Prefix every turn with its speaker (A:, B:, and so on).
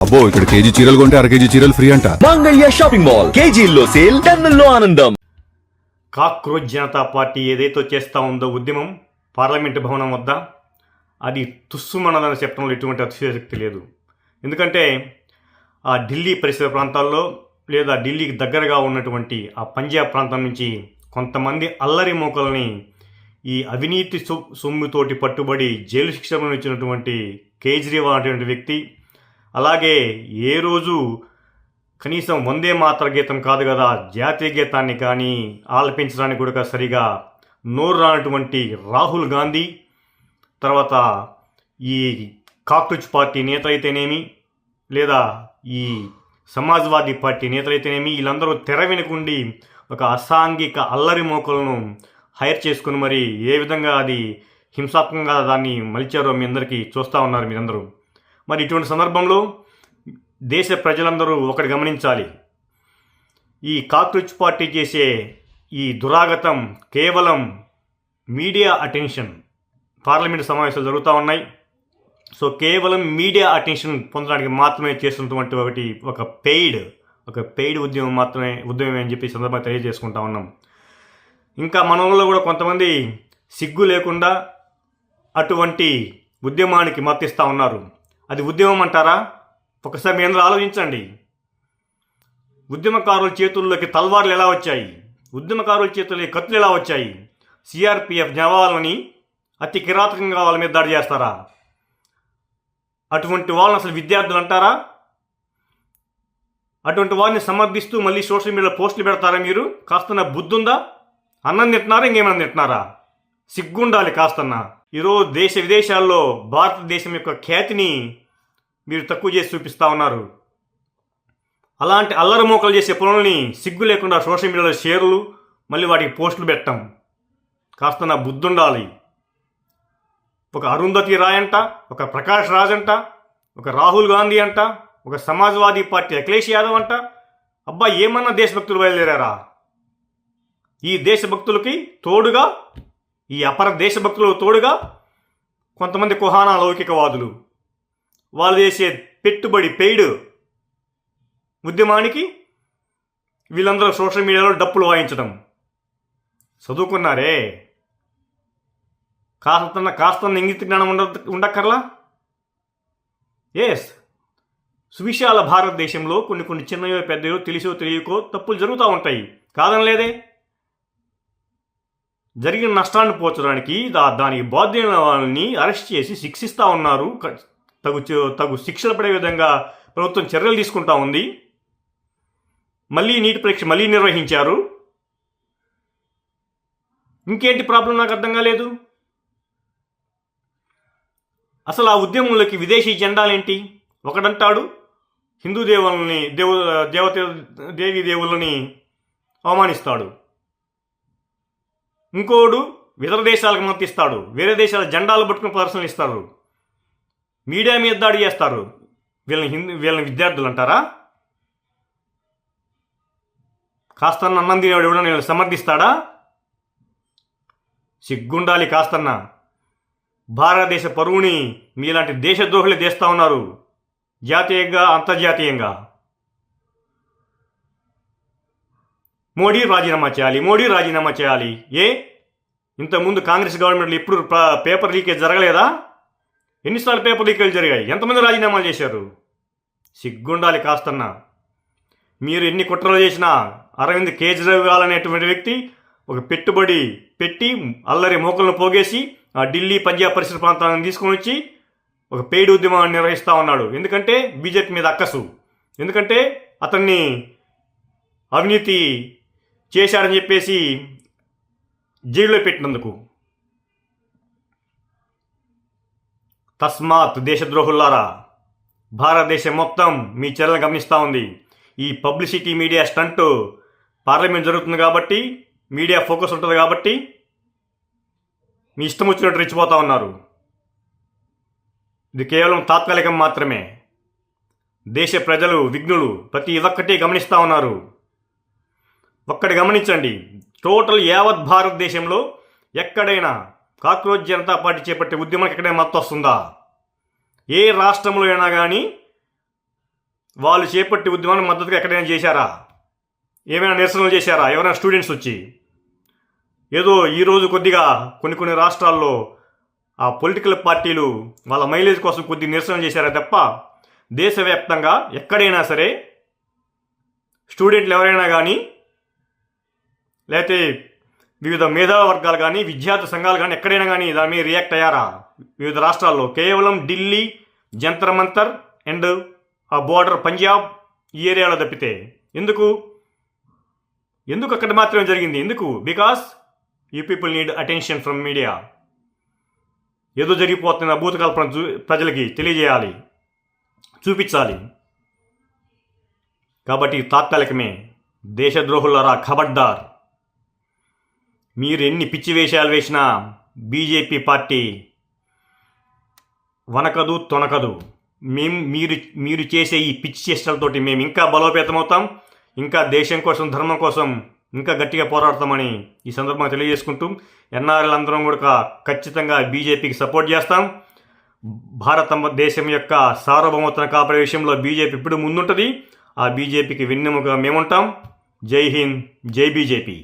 A: అబ్బో ఇక్కడ కేజీ చీరలు కొంటే అర కేజీ చీరలు ఫ్రీ అంట.
B: మంగళ్య షాపింగ్ మాల్ కేజీల్లో సేల్, టన్నుల్లో ఆనందం.
C: కాక్రోచ్ జనతా పార్టీ ఏదైతే చేస్తూ ఉందో ఉద్యమం పార్లమెంటు భవనం వద్ద, అది తుస్సుమన్నదని చెప్పడంలో ఎటువంటి అతిశయోక్తి లేదు. ఎందుకంటే ఆ ఢిల్లీ పరిసర ప్రాంతాల్లో లేదా ఢిల్లీకి దగ్గరగా ఉన్నటువంటి ఆ పంజాబ్ ప్రాంతం నుంచి కొంతమంది అల్లరి మూకల్ని ఈ అవినీతి సొమ్ముతోటి పట్టుబడి జైలు శిక్షను ఇచ్చినటువంటి కేజ్రీవాల్ అటువంటి వ్యక్తి, అలాగే ఏ రోజు కనీసం వందే మాతర గీతం కాదు కదా జాతీయ గీతాన్ని కానీ ఆలపించడానికి కూడా సరిగా నోరు రానటువంటి రాహుల్ గాంధీ, తర్వాత ఈ కాక్రోచ్ పార్టీ నేత అయితేనేమి లేదా ఈ సమాజ్వాదీ పార్టీ నేతలైతేనేమి, వీళ్ళందరూ తెర వెనుకుండి ఒక అసాంఘిక అల్లరి మోకలను హైర్ చేసుకుని మరి ఏ విధంగా అది హింసాత్మకంగా దాన్ని మలిచారో మీ అందరికీ చూస్తూ ఉన్నారు మీరందరూ. మరి ఇటువంటి సందర్భంలో దేశ ప్రజలందరూ ఒకటి గమనించాలి, ఈ కాక్రోచ్ పార్టీ చేసే ఈ దురాగతం కేవలం మీడియా అటెన్షన్. పార్లమెంటు సమావేశాలు జరుగుతూ ఉన్నాయి, సో కేవలం మీడియా అటెన్షన్ పొందడానికి మాత్రమే చేస్తున్నటువంటి ఒక పెయిడ్ ఉద్యమం అని చెప్పి సందర్భంగా తెలియజేసుకుంటా ఉన్నాం. ఇంకా మన ఊళ్ళో కూడా కొంతమంది సిగ్గు లేకుండా అటువంటి ఉద్యమానికి మద్దతిస్తూ ఉన్నారు. అది ఉద్యమం అంటారా? ఒకసారి మీ అందరూ ఆలోచించండి. ఉద్యమకారుల చేతుల్లోకి తల్వార్లు ఎలా వచ్చాయి? ఉద్యమకారుల చేతుల్లోకి కత్తులు ఎలా వచ్చాయి? సిఆర్పిఎఫ్ జవాన్లని అతి కిరాతకంగా వాళ్ళ మీద దాడి చేస్తారా? అటువంటి వాళ్ళని అసలు విద్యార్థులు అంటారా? అటువంటి వారిని సమర్థిస్తూ మళ్ళీ సోషల్ మీడియాలో పోస్టులు పెడతారా? మీరు కాస్తన్న బుద్ధి ఉందా? అన్నం తింటున్నారా? ఇంకేమైనా తింటున్నారా? సిగ్గుండాలి కాస్తన్న. ఈరోజు దేశ విదేశాల్లో భారతదేశం యొక్క ఖ్యాతిని మీరు తక్కువ చేసి చూపిస్తూ ఉన్నారు. అలాంటి అల్లరి మోకలు చేసే పనులని సిగ్గు లేకుండా సోషల్ మీడియాలో షేర్లు, మళ్ళీ వాటికి పోస్టులు పెట్టడం, కాస్తన్న బుద్ధి ఉండాలి. ఒక అరుంధతి రాయ్ అంట, ఒక ప్రకాష్ రాజ్ అంట, ఒక రాహుల్ గాంధీ అంట, ఒక సమాజ్వాదీ పార్టీ అఖిలేష్ యాదవ్ అంట. అబ్బా, ఏమన్నా దేశభక్తులు బయలుదేరారా? ఈ దేశభక్తులకి తోడుగా, ఈ అపర దేశభక్తులకు తోడుగా కొంతమంది కుహానా లౌకికవాదులు, వాళ్ళు చేసే పెయిడ్ ఉద్యమానికి వీళ్ళందరూ సోషల్ మీడియాలో డప్పులు వాయించడం. చదువుకున్నారే, కాస్తన్న ఇంగిత జ్ఞానం ఉండక్కర్లా? ఎస్, సువిశాల భారతదేశంలో కొన్ని చిన్నయో పెద్దయో తెలిసో తెలియకో తప్పులు జరుగుతూ ఉంటాయి, కాదనలేదే. జరిగిన నష్టాన్ని పోర్చడానికి దానికి బాధ్యులైన వాళ్ళని అరెస్ట్ చేసి శిక్షిస్తూ ఉన్నారు. తగు శిక్షలు పడే విధంగా ప్రభుత్వం చర్యలు తీసుకుంటా ఉంది. మళ్ళీ నీటి పరీక్ష మళ్ళీ నిర్వహించారు. ఇంకేంటి ప్రాబ్లం నాకు అర్థం కాలేదు. అసలు ఆ ఉద్యమంలోకి విదేశీ జెండాలేంటి? ఒకడంటాడు హిందూ దేవీ దేవుళ్ళని అవమానిస్తాడు, ఇంకోడు ఇతర దేశాలకు మద్దతిస్తాడు, వేరే దేశాల జెండాలు పట్టుకుని ప్రదర్శనలు ఇస్తారు, మీడియా మీద దాడి చేస్తారు. వీళ్ళని విద్యార్థులు అంటారా? కాస్తన్న అన్నం తినేవాడు ఎవడో వీళ్ళని సమర్థిస్తాడా? సిగ్గుండాలి కాస్తన్న. భారతదేశ పరువుని మీలాంటి దేశద్రోహులు చేస్తూ ఉన్నారు, జాతీయంగా అంతర్జాతీయంగా. మోడీ రాజీనామా చేయాలి. ఇంతకుముందు కాంగ్రెస్ గవర్నమెంట్లో ఎప్పుడు పేపర్ లీకేజ్ జరగలేదా? ఎన్నిసార్లు పేపర్ లీకేజ్ జరిగాయి? ఎంతమంది రాజీనామాలు చేశారు? సిగ్గుండాలి కాస్తన్న. మీరు ఎన్ని కుట్రలు చేసినా అరవింద్ కేజ్రీవాల్ అనేటువంటి వ్యక్తి ఒక పెట్టుబడి పెట్టి అల్లరి మోకలను పోగేసి ఆ ఢిల్లీ పంజాబ్ పరిసర ప్రాంతాలను తీసుకొని వచ్చి ఒక పెయిడ్ ఉద్యమాన్ని నిర్వహిస్తూ ఉన్నాడు. ఎందుకంటే బీజేపీ మీద అక్కసు, ఎందుకంటే అతన్ని అవినీతి చేశాడని చెప్పేసి జైల్లో పెట్టినందుకు. తస్మాత్ దేశద్రోహుల్లారా, భారతదేశం మొత్తం మీ చర్యలను గమనిస్తూ ఉంది. ఈ పబ్లిసిటీ మీడియా స్టంట్ పార్లమెంట్ జరుగుతుంది కాబట్టి, మీడియా ఫోకస్ ఉంటుంది కాబట్టి మీ ఇష్టం వచ్చినట్టు రెచ్చిపోతూ ఉన్నారు. ఇది కేవలం తాత్కాలికం మాత్రమే. దేశ ప్రజలు విఘ్నులు ప్రతి ఒక్కటి గమనిస్తూ ఉన్నారు. ఒక్కటి గమనించండి, టోటల్ యావత్ భారతదేశంలో ఎక్కడైనా కాక్రోచ్ జనతా పార్టీ చేపట్టే ఉద్యమానికి ఎక్కడైనా మద్దతు వస్తుందా? ఏ రాష్ట్రంలో అయినా కానీ వాళ్ళు చేపట్టి ఉద్యమాన్ని మద్దతుగా ఎక్కడైనా చేశారా? ఏమైనా నిరసనలు చేశారా ఎవరైనా స్టూడెంట్స్ వచ్చి? ఏదో ఈరోజు కొద్దిగా కొన్ని రాష్ట్రాల్లో ఆ పొలిటికల్ పార్టీలు వాళ్ళ మైలేజ్ కోసం కొద్ది నిరసన చేశారా తప్ప దేశవ్యాప్తంగా ఎక్కడైనా సరే స్టూడెంట్లు ఎవరైనా కానీ లేకపోతే వివిధ మేధావ వర్గాలు కానీ విద్యార్థి సంఘాలు కానీ ఎక్కడైనా కానీ దాని మీద రియాక్ట్ అయ్యారా? వివిధ రాష్ట్రాల్లో కేవలం ఢిల్లీ, జంతర్ మంతర్ అండ్ ఆ బోర్డర్ పంజాబ్ ఈ ఏరియాలో తప్పితే ఎందుకు అక్కడ మాత్రమే జరిగింది? ఎందుకు? Because you people need attention from media. ఏదో జరిగిపోతున్న భూతకల్పన ప్రజలకి తెలియజేయాలి, చూపించాలి. కాబట్టి తాత్కాలికమే. దేశద్రోహులారా ఖబర్దార్. మీరు ఎన్ని పిచ్చి వేషాలు వేసినా బీజేపీ పార్టీ వనకదు తొనకదు. మీరు చేసే ఈ పిచ్చి చేష్టలతోటి మేము ఇంకా బలోపేతమవుతాం, ఇంకా దేశం కోసం ధర్మం కోసం ఇంకా గట్టిగా పోరాడతామని ఈ సందర్భంగా తెలియజేసుకుంటూ ఎన్ఆర్ఎల్ అందరం కూడా ఖచ్చితంగా బీజేపీకి సపోర్ట్ చేస్తాం. భారతదేశం యొక్క సార్వభౌమత్వాన్ని కాపాడే విషయంలో బీజేపీ ఇప్పుడు ముందుంటుంది. ఆ బీజేపీకి వెన్నెముకగా మేముంటాం. జై హింద్, జై బీజేపీ.